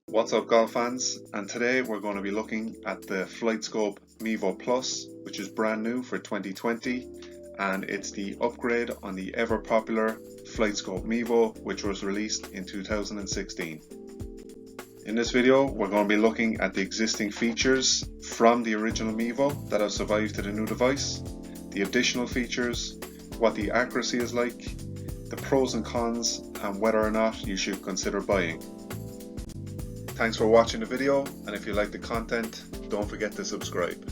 What's up golf fans, and today we're going to be looking at the Flightscope Mevo Plus, which is brand new for 2020, and it's the upgrade on the ever popular Flightscope Mevo, which was released in 2016. In this video we're going to be looking at the existing features from the original Mevo that have survived to the new device, the additional features, what the accuracy is like, the pros and cons, and whether or not you should consider buying. Thanks for watching the video, and if you like the content, don't forget to subscribe.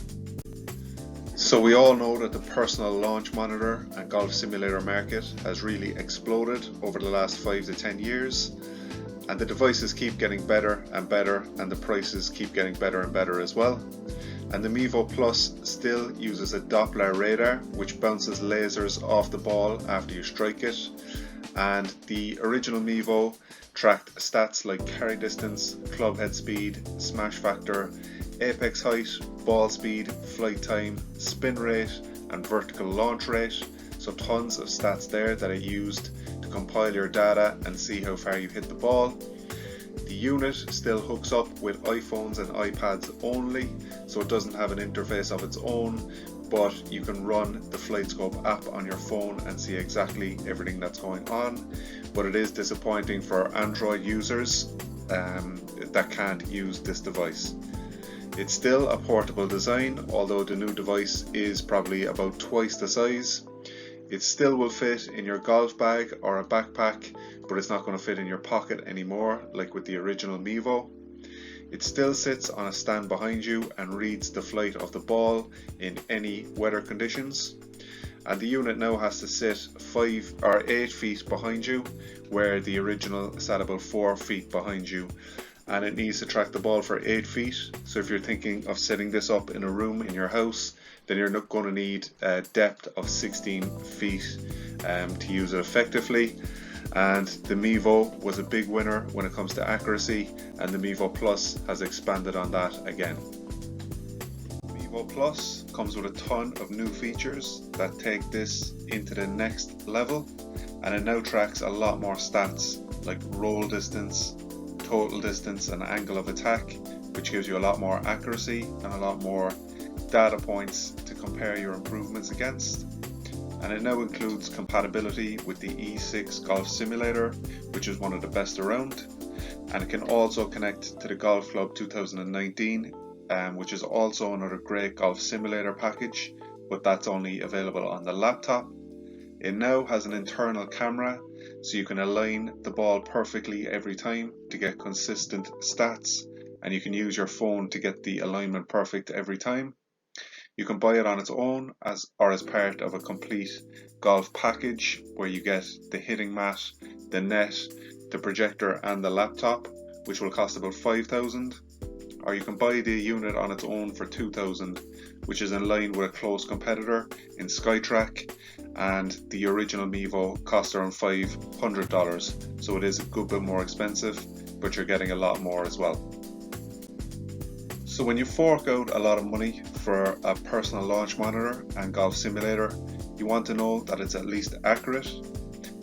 So we all know that the personal launch monitor and golf simulator market has really exploded over the last 5 to 10 years, and the devices keep getting better and better, and the prices keep getting better and better as well. And the Mevo Plus still uses a Doppler radar which bounces lasers off the ball after you strike it, and the original Mevo tracked stats like carry distance, club head speed, smash factor, apex height, ball speed, flight time, spin rate and vertical launch rate. So tons of stats there that are used to compile your data and see how far you hit the ball. The unit still hooks up with iPhones and iPads only, so it doesn't have an interface of its own, but you can run the Flightscope app on your phone and see exactly everything that's going on. But it is disappointing for Android users that can't use this device. It's still a portable design, although the new device is probably about twice the size. It still will fit in your golf bag or a backpack, but it's not going to fit in your pocket anymore like with the original Mevo. It still sits on a stand behind you and reads the flight of the ball in any weather conditions. And the unit now has to sit 5 or 8 feet behind you, where the original sat about 4 feet behind you. And it needs to track the ball for 8 feet. So if you're thinking of setting this up in a room in your house, then you're not going to need a depth of 16 feet to use it effectively. And the Mevo was a big winner when it comes to accuracy, and the Mevo Plus has expanded on that again. Mevo Plus comes with a ton of new features that take this into the next level, and it now tracks a lot more stats like roll distance, total distance and angle of attack, which gives you a lot more accuracy and a lot more data points to compare your improvements against. And it now includes compatibility with the E6 Golf Simulator, which is one of the best around, and it can also connect to the Golf Club 2019, which is also another great golf simulator package, but that's only available on the laptop. It now has an internal camera, so you can align the ball perfectly every time to get consistent stats, and you can use your phone to get the alignment perfect every time. You can buy it on its own or as part of a complete golf package where you get the hitting mat, the net, the projector and the laptop, which will cost about $5,000. Or you can buy the unit on its own for $2,000, which is in line with a close competitor in Skytrack, and the original Mevo cost around $500, so it is a good bit more expensive, but you're getting a lot more as well. So when you fork out a lot of money for a personal launch monitor and golf simulator, you want to know that it's at least accurate.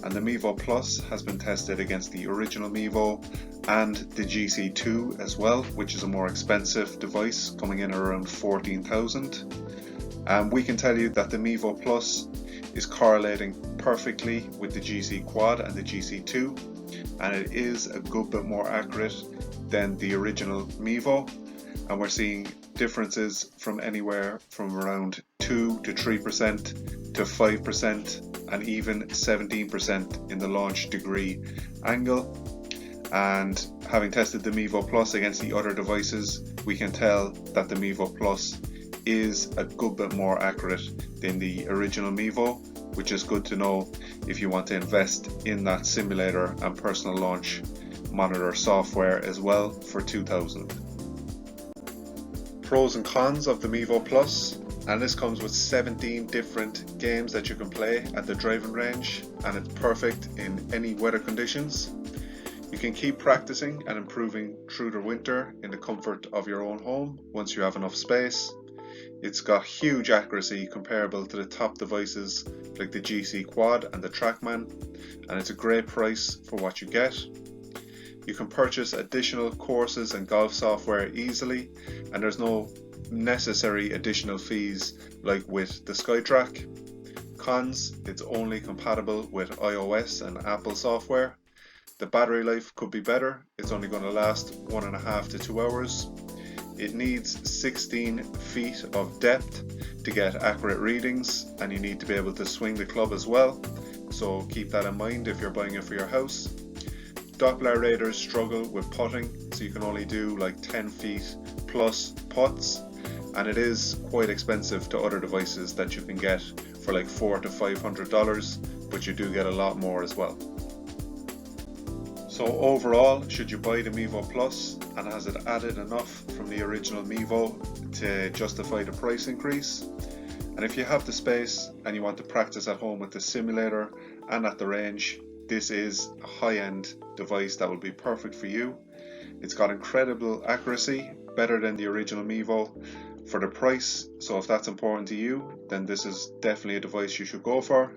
And the Mevo Plus has been tested against the original Mevo and the GC2 as well, which is a more expensive device coming in around $14,000. And we can tell you that the Mevo Plus is correlating perfectly with the GC Quad and the GC2, and it is a good bit more accurate than the original Mevo. And we're seeing differences from anywhere from around 2 to 3% to 5% and even 17% in the launch degree angle. And having tested the Mevo Plus against the other devices, we can tell that the Mevo Plus is a good bit more accurate than the original Mevo, which is good to know if you want to invest in that simulator and personal launch monitor software as well for $2,000. Pros and cons of the Mevo Plus, and this comes with 17 different games that you can play at the driving range, and it's perfect in any weather conditions. You can keep practicing and improving through the winter in the comfort of your own home once you have enough space. It's got huge accuracy comparable to the top devices like the GC Quad and the TrackMan, and it's a great price for what you get. You can purchase additional courses and golf software easily, and there's no necessary additional fees like with the SkyTrack. Cons: it's only compatible with iOS and Apple software. The battery life could be better. It's only going to last 1.5 to 2 hours. It needs 16 feet of depth to get accurate readings, and you need to be able to swing the club as well, so keep that in mind if you're buying it for your house. Doppler raters struggle with putting, so you can only do like 10 feet plus putts, and it is quite expensive to other devices that you can get for like $400 to $500, but you do get a lot more as well. So overall, should you buy the Mevo Plus, and has it added enough from the original Mevo to justify the price increase? And if you have the space and you want to practice at home with the simulator and at the range, this is a high-end device that will be perfect for you. It's got incredible accuracy, better than the original Mevo for the price, so if that's important to you, then this is definitely a device you should go for.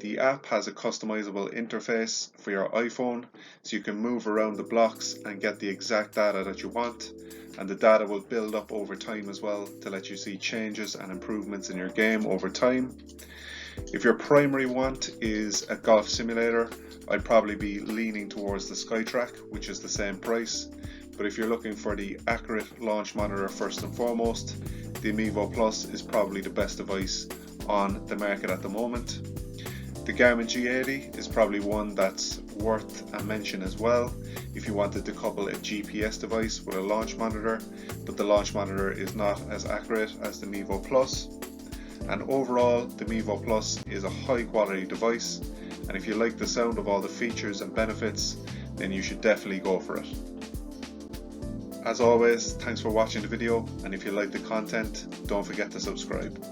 The app has a customizable interface for your iPhone, so you can move around the blocks and get the exact data that you want, and the data will build up over time as well to let you see changes and improvements in your game over time. If your primary want is a golf simulator, I'd probably be leaning towards the SkyTrack, which is the same price. But if you're looking for the accurate launch monitor first and foremost, the Mevo Plus is probably the best device on the market at the moment. The Garmin G80 is probably one that's worth a mention as well if you wanted to couple a GPS device with a launch monitor, but the launch monitor is not as accurate as the Mevo Plus. And overall, the Mevo Plus is a high quality device, and if you like the sound of all the features and benefits, then you should definitely go for it. As always, thanks for watching the video, and if you like the content, don't forget to subscribe.